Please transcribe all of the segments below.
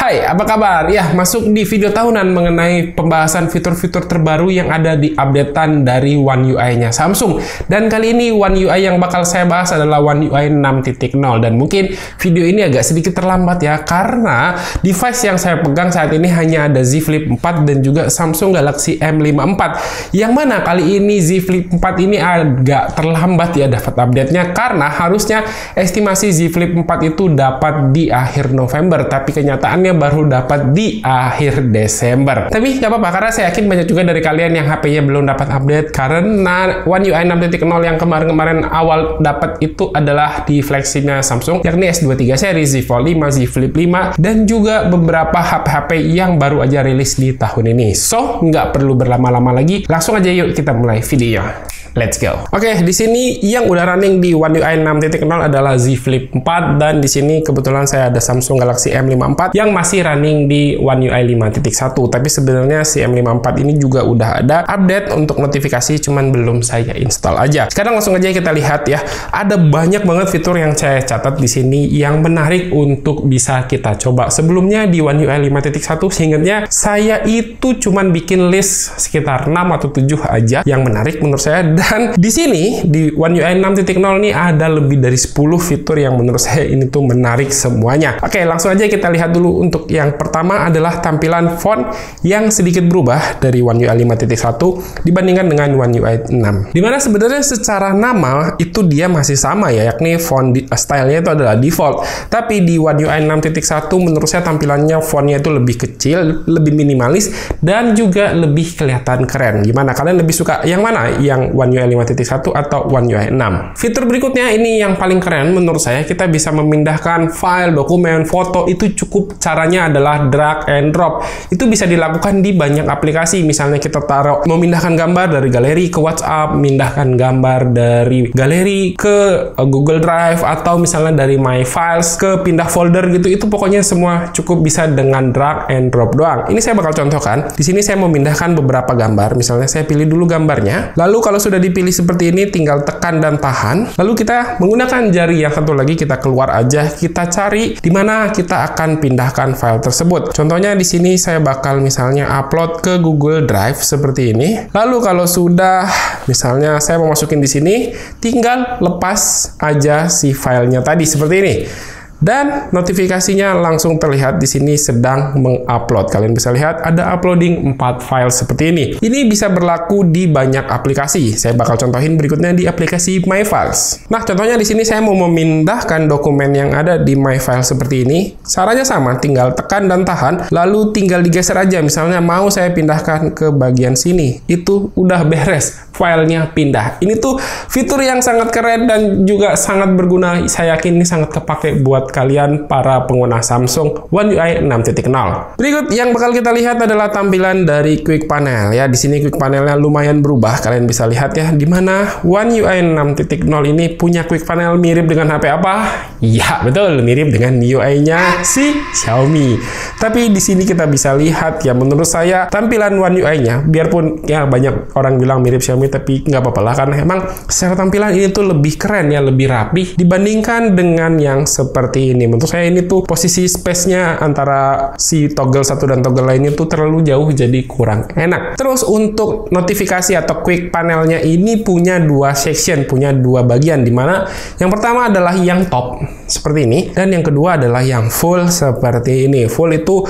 Hai, apa kabar? Ya, masuk di video tahunan mengenai pembahasan fitur-fitur terbaru yang ada di updatean dari One UI-nya Samsung. Dan kali ini One UI yang bakal saya bahas adalah One UI 6.0. Dan mungkin video ini agak sedikit terlambat ya, karena device yang saya pegang saat ini hanya ada Z Flip 4 dan juga Samsung Galaxy M54. Yang mana kali ini Z Flip 4 ini agak terlambat ya dapat update-nya, karena harusnya estimasi Z Flip 4 itu dapat di akhir November, tapi kenyataannya baru dapat di akhir Desember. Tapi nggak apa-apa, karena saya yakin banyak juga dari kalian yang HP-nya belum dapat update, karena One UI 6.0 yang kemarin-kemarin awal dapat itu adalah di flagshipnya Samsung, yakni S23 series, Z Fold 5, Z Flip 5, dan juga beberapa HP-HP yang baru aja rilis di tahun ini. So, nggak perlu berlama-lama lagi, langsung aja yuk kita mulai video. Let's go. Oke, di sini yang udah running di One UI 6.0 adalah Z Flip 4, dan di sini kebetulan saya ada Samsung Galaxy M54 yang masih running di One UI 5.1. Tapi sebenarnya si M54 ini juga udah ada update untuk notifikasi, cuman belum saya install aja. Sekarang langsung aja kita lihat ya. Ada banyak banget fitur yang saya catat di sini yang menarik untuk bisa kita coba. Sebelumnya di One UI 5.1 seingatnya saya itu cuman bikin list sekitar 6 atau 7 aja yang menarik menurut saya. Dan di sini di One UI 6.0 ini ada lebih dari 10 fitur yang menurut saya ini tuh menarik semuanya. Oke, langsung aja kita lihat dulu. Untuk yang pertama adalah tampilan font yang sedikit berubah dari One UI 5.1 dibandingkan dengan One UI 6. Dimana sebenarnya secara nama itu dia masih sama ya, yakni font stylenya itu adalah default. Tapi di One UI 6.1 menurut saya tampilannya fontnya itu lebih kecil, lebih minimalis, dan juga lebih kelihatan keren. Gimana? Kalian lebih suka yang mana? Yang One UI 5.1 atau One UI 6? Fitur berikutnya ini yang paling keren menurut saya, kita bisa memindahkan file, dokumen, foto. Itu cukup caranya adalah drag and drop. Itu bisa dilakukan di banyak aplikasi. Misalnya kita taruh, memindahkan gambar dari galeri ke WhatsApp, memindahkan gambar dari galeri ke Google Drive, atau misalnya dari My Files ke pindah folder gitu. Itu pokoknya semua cukup bisa dengan drag and drop doang. Ini saya bakal contohkan. Di sini saya memindahkan beberapa gambar. Misalnya saya pilih dulu gambarnya. Lalu kalau sudah dipilih seperti ini, tinggal tekan dan tahan. Lalu kita menggunakan jari yang satu lagi, kita keluar aja, kita cari di mana kita akan pindahkan file tersebut. Contohnya di sini saya bakal misalnya upload ke Google Drive seperti ini. Lalu kalau sudah, misalnya saya mau masukin di sini, tinggal lepas aja si filenya tadi seperti ini. Dan notifikasinya langsung terlihat di sini sedang mengupload. Kalian bisa lihat ada uploading 4 file seperti ini. Ini bisa berlaku di banyak aplikasi. Saya bakal contohin berikutnya di aplikasi My Files. Nah, contohnya di sini saya mau memindahkan dokumen yang ada di My Files seperti ini. Caranya sama, tinggal tekan dan tahan, lalu tinggal digeser aja. Misalnya mau saya pindahkan ke bagian sini, itu udah beres, filenya pindah. Ini tuh fitur yang sangat keren dan juga sangat berguna. Saya yakin ini sangat kepake buat kalian para pengguna Samsung One UI 6.0. Berikut yang bakal kita lihat adalah tampilan dari Quick Panel ya. Di sini Quick Panelnya lumayan berubah. Kalian bisa lihat ya, di mana One UI 6.0 ini punya Quick Panel mirip dengan HP apa? Ya, betul, mirip dengan UI-nya si Xiaomi. Tapi di sini kita bisa lihat ya, menurut saya tampilan One UI-nya, biarpun ya banyak orang bilang mirip Xiaomi, tapi nggak apa-apa lah, karena emang secara tampilan ini tuh lebih keren ya, lebih rapi dibandingkan dengan yang seperti ini. Menurut saya ini tuh posisi space-nya antara si toggle satu dan toggle lainnya tuh terlalu jauh, jadi kurang enak. Terus untuk notifikasi atau Quick Panelnya ini punya 2 section, punya 2 bagian, dimana yang pertama adalah yang top seperti ini, dan yang kedua adalah yang full seperti ini. Full itu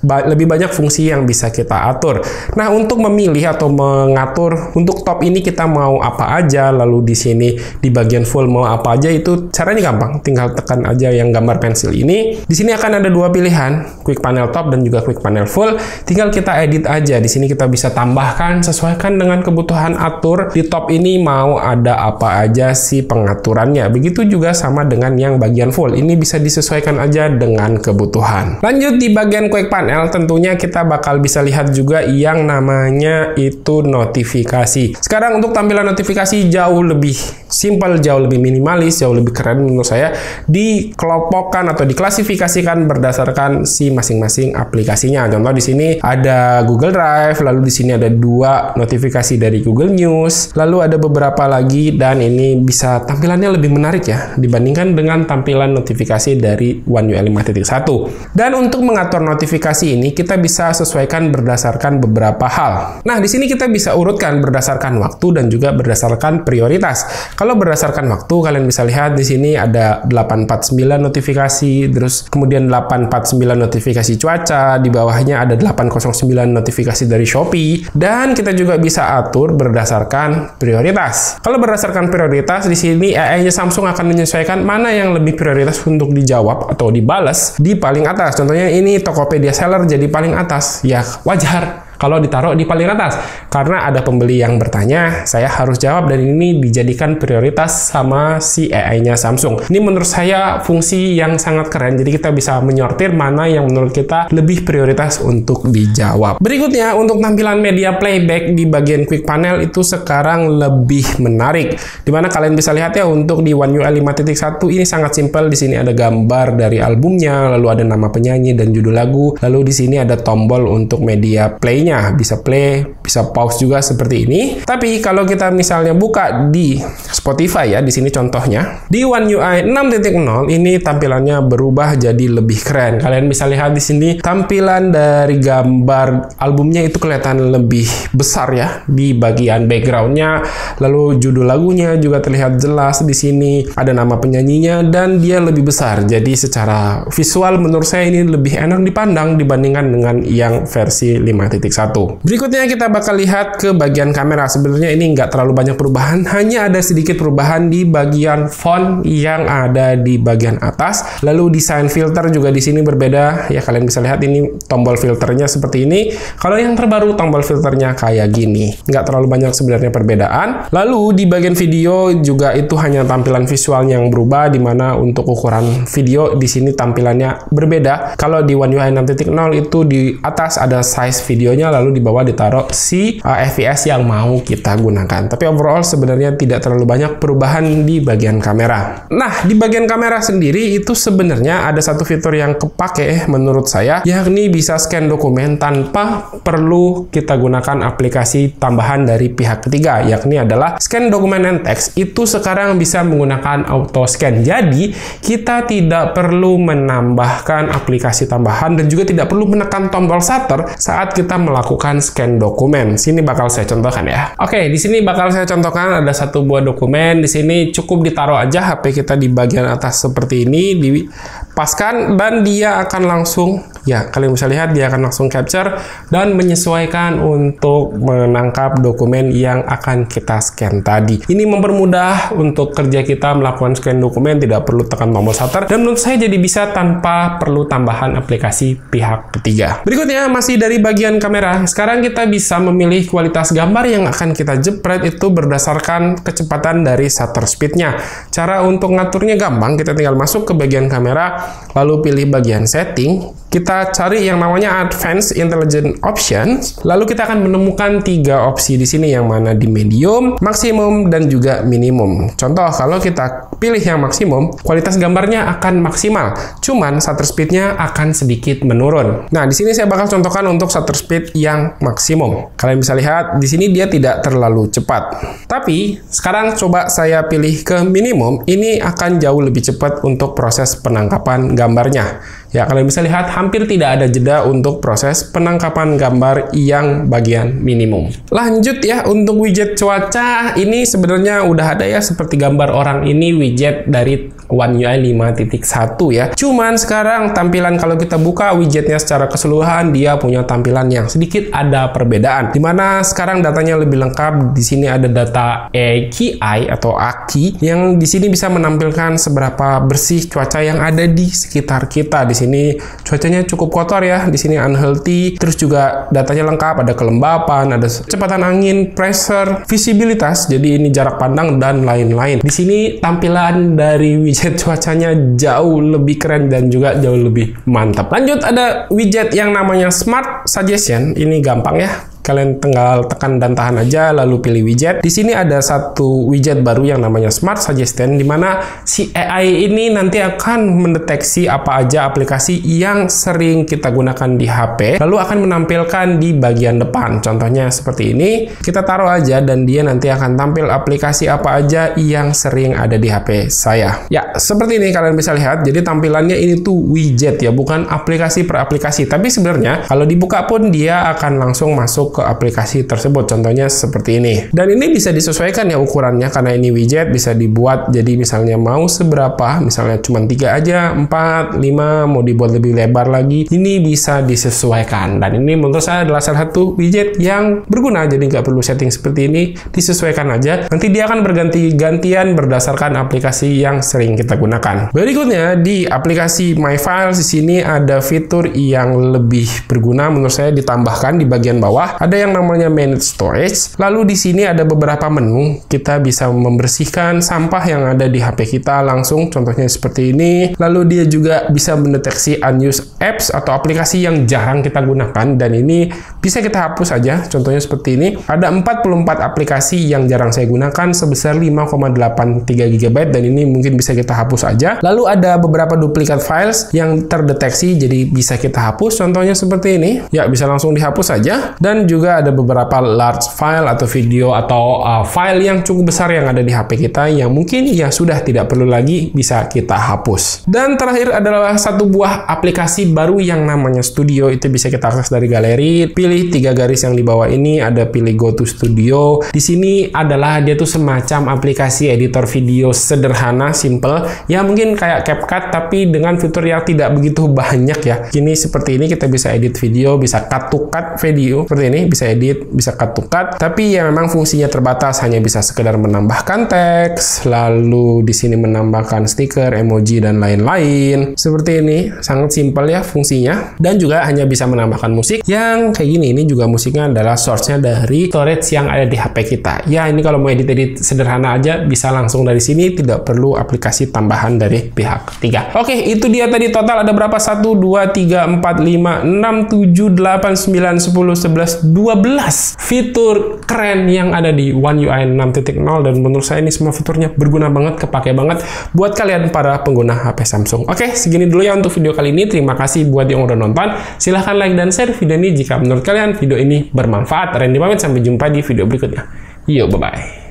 lebih banyak fungsi yang bisa kita atur. Nah, untuk memilih atau mengatur untuk top ini kita mau apa aja, lalu di sini di bagian full mau apa aja, itu caranya gampang. Tinggal tekan aja yang gambar pensil ini. Di sini akan ada 2 pilihan, Quick Panel Top dan juga Quick Panel Full. Tinggal kita edit aja. Di sini kita bisa tambahkan, sesuaikan dengan kebutuhan atur. Di top ini mau ada apa aja sih pengaturannya. Begitu juga sama dengan yang bagian full. Ini bisa disesuaikan aja dengan kebutuhan. Lanjut di bagian Quick Panel. Panel, tentunya kita bakal bisa lihat juga yang namanya itu notifikasi. Sekarang untuk tampilan notifikasi jauh lebih simple, jauh lebih minimalis, jauh lebih keren menurut saya. Dikelompokkan atau diklasifikasikan berdasarkan si masing-masing aplikasinya. Contoh di sini ada Google Drive, lalu di sini ada 2 notifikasi dari Google News, lalu ada beberapa lagi, dan ini bisa tampilannya lebih menarik ya dibandingkan dengan tampilan notifikasi dari One UI 5.1. Dan untuk mengatur notifikasi ini kita bisa sesuaikan berdasarkan beberapa hal. Nah, di sini kita bisa urutkan berdasarkan waktu dan juga berdasarkan prioritas. Kalau berdasarkan waktu, kalian bisa lihat di sini ada 849 notifikasi, terus kemudian 849 notifikasi cuaca, di bawahnya ada 809 notifikasi dari Shopee, dan kita juga bisa atur berdasarkan prioritas. Kalau berdasarkan prioritas, di sini AI-nya Samsung akan menyesuaikan mana yang lebih prioritas untuk dijawab atau dibalas di paling atas. Contohnya ini Tokopedia Seller jadi paling atas. Ya, wajar kalau ditaruh di paling atas, karena ada pembeli yang bertanya, saya harus jawab, dan ini dijadikan prioritas sama si AI-nya Samsung. Ini menurut saya fungsi yang sangat keren, jadi kita bisa menyortir mana yang menurut kita lebih prioritas untuk dijawab. Berikutnya, untuk tampilan media playback di bagian quick panel itu sekarang lebih menarik, dimana kalian bisa lihat ya, untuk di One UI 5.1 ini sangat simpel. Di sini ada gambar dari albumnya, lalu ada nama penyanyi dan judul lagu, lalu di sini ada tombol untuk media play-nya. Bisa play, bisa pause juga seperti ini. Tapi kalau kita misalnya buka di Spotify ya, di sini contohnya di One UI 6.0 ini tampilannya berubah jadi lebih keren. Kalian bisa lihat di sini tampilan dari gambar albumnya itu kelihatan lebih besar ya di bagian backgroundnya. Lalu judul lagunya juga terlihat jelas di sini. Ada nama penyanyinya dan dia lebih besar. Jadi secara visual menurut saya ini lebih enak dipandang dibandingkan dengan yang versi 5.1. Berikutnya kita bakal lihat ke bagian kamera. Sebenarnya ini nggak terlalu banyak perubahan, hanya ada sedikit perubahan di bagian font yang ada di bagian atas. Lalu desain filter juga di sini berbeda. Ya, kalian bisa lihat ini tombol filternya seperti ini. Kalau yang terbaru tombol filternya kayak gini. Nggak terlalu banyak sebenarnya perbedaan. Lalu di bagian video juga itu hanya tampilan visual yang berubah, di mana untuk ukuran video di sini tampilannya berbeda. Kalau di One UI 6.0 itu di atas ada size videonya, lalu di bawah ditaruh si FPS yang mau kita gunakan. Tapi overall sebenarnya tidak terlalu banyak perubahan di bagian kamera. Nah, di bagian kamera sendiri itu sebenarnya ada satu fitur yang kepake menurut saya, yakni bisa scan dokumen tanpa perlu kita gunakan aplikasi tambahan dari pihak ketiga, yakni adalah scan dokumen and text. Itu sekarang bisa menggunakan auto scan. Jadi, kita tidak perlu menambahkan aplikasi tambahan dan juga tidak perlu menekan tombol shutter saat kita melakukan scan dokumen. Sini bakal saya contohkan ya. Oke, di sini bakal saya contohkan ada satu buah dokumen. Di sini cukup ditaruh aja HP kita di bagian atas seperti ini, dipaskan, dan dia akan langsung, ya kalian bisa lihat dia akan langsung capture dan menyesuaikan untuk menangkap dokumen yang akan kita scan tadi. Ini mempermudah untuk kerja kita melakukan scan dokumen, tidak perlu tekan tombol shutter, dan menurut saya jadi bisa tanpa perlu tambahan aplikasi pihak ketiga. Berikutnya masih dari bagian kamera. Sekarang kita bisa memilih kualitas gambar yang akan kita jepret itu berdasarkan kecepatan dari shutter speed-nya. Cara untuk ngaturnya gampang, kita tinggal masuk ke bagian kamera, lalu pilih bagian setting, kita cari yang namanya Advanced Intelligent Options, lalu kita akan menemukan 3 opsi di sini, yang mana di medium, maksimum, dan juga minimum. Contoh, kalau kita pilih yang maksimum, kualitas gambarnya akan maksimal, cuman shutter speed-nya akan sedikit menurun. Nah, di sini saya bakal contohkan untuk shutter speed yang maksimum. Kalian bisa lihat di sini dia tidak terlalu cepat. Tapi sekarang coba saya pilih ke minimum, ini akan jauh lebih cepat untuk proses penangkapan gambarnya. Ya, kalian bisa lihat hampir tidak ada jeda untuk proses penangkapan gambar yang bagian minimum. Lanjut ya, untuk widget cuaca ini sebenarnya udah ada ya, seperti gambar orang ini widget dari One UI 5.1 ya. Cuman sekarang tampilan kalau kita buka widgetnya secara keseluruhan, dia punya tampilan yang sedikit ada perbedaan. Dimana sekarang datanya lebih lengkap. Di sini ada data AQI atau AQI yang di sini bisa menampilkan seberapa bersih cuaca yang ada di sekitar kita. Di sini cuacanya cukup kotor ya. Di sini unhealthy. Terus juga datanya lengkap, ada kelembapan, ada kecepatan angin, pressure, visibilitas. Jadi ini jarak pandang dan lain-lain. Di sini tampilan dari widget cuacanya jauh lebih keren dan juga jauh lebih mantap. Lanjut ada widget yang namanya Smart Suggestion. Ini gampang ya. Kalian tinggal tekan dan tahan aja, lalu pilih widget. Di sini ada satu widget baru yang namanya Smart Suggestion, di mana si AI ini nanti akan mendeteksi apa aja aplikasi yang sering kita gunakan di HP, lalu akan menampilkan di bagian depan. Contohnya seperti ini, kita taruh aja dan dia nanti akan tampil aplikasi apa aja yang sering ada di HP saya. Ya, seperti ini kalian bisa lihat. Jadi tampilannya ini tuh widget ya, bukan aplikasi per aplikasi. Tapi sebenarnya kalau dibuka pun dia akan langsung masuk ke aplikasi tersebut, contohnya seperti ini. Dan ini bisa disesuaikan ya ukurannya, karena ini widget bisa dibuat jadi misalnya mau seberapa, misalnya cuma 3 aja, 4, 5, mau dibuat lebih lebar lagi, ini bisa disesuaikan. Dan ini menurut saya adalah salah satu widget yang berguna, jadi nggak perlu setting seperti ini, disesuaikan aja. Nanti dia akan berganti-gantian berdasarkan aplikasi yang sering kita gunakan. Berikutnya di aplikasi My Files, di sini ada fitur yang lebih berguna menurut saya, ditambahkan di bagian bawah. Ada yang namanya Manage Storage. Lalu di sini ada beberapa menu. Kita bisa membersihkan sampah yang ada di HP kita langsung. Contohnya seperti ini. Lalu dia juga bisa mendeteksi unused apps atau aplikasi yang jarang kita gunakan. Dan ini bisa kita hapus aja. Contohnya seperti ini. Ada 44 aplikasi yang jarang saya gunakan sebesar 5,83 GB. Dan ini mungkin bisa kita hapus aja. Lalu ada beberapa duplikat files yang terdeteksi. Jadi bisa kita hapus. Contohnya seperti ini. Ya, bisa langsung dihapus aja. Dan juga ada beberapa large file atau video atau file yang cukup besar yang ada di HP kita yang mungkin ya sudah tidak perlu lagi, bisa kita hapus. Dan terakhir adalah satu buah aplikasi baru yang namanya Studio. Itu bisa kita akses dari galeri. Pilih 3 garis yang di bawah ini, ada pilih Go to Studio. Di sini adalah dia tuh semacam aplikasi editor video sederhana, simple. Ya mungkin kayak CapCut tapi dengan fitur yang tidak begitu banyak ya. Kini seperti ini kita bisa edit video, bisa cut to cut video seperti ini, bisa edit, bisa cut to cut, tapi ya memang fungsinya terbatas, hanya bisa sekedar menambahkan teks, lalu di sini menambahkan stiker, emoji dan lain-lain. Seperti ini, sangat simpel ya fungsinya, dan juga hanya bisa menambahkan musik yang kayak gini. Ini juga musiknya adalah source-nya dari storage yang ada di HP kita. Ya ini kalau mau edit-edit sederhana aja bisa langsung dari sini, tidak perlu aplikasi tambahan dari pihak ketiga. Oke, itu dia tadi total ada berapa? 1, 2, 3, 4, 5, 6, 7, 8, 9, 10, 11, 12 fitur keren yang ada di One UI 6.0, dan menurut saya ini semua fiturnya berguna banget, kepake banget buat kalian para pengguna HP Samsung. Oke, segini dulu ya untuk video kali ini. Terima kasih buat yang udah nonton. Silahkan like dan share video ini jika menurut kalian video ini bermanfaat. Randy pamit, sampai jumpa di video berikutnya. Yo, bye-bye.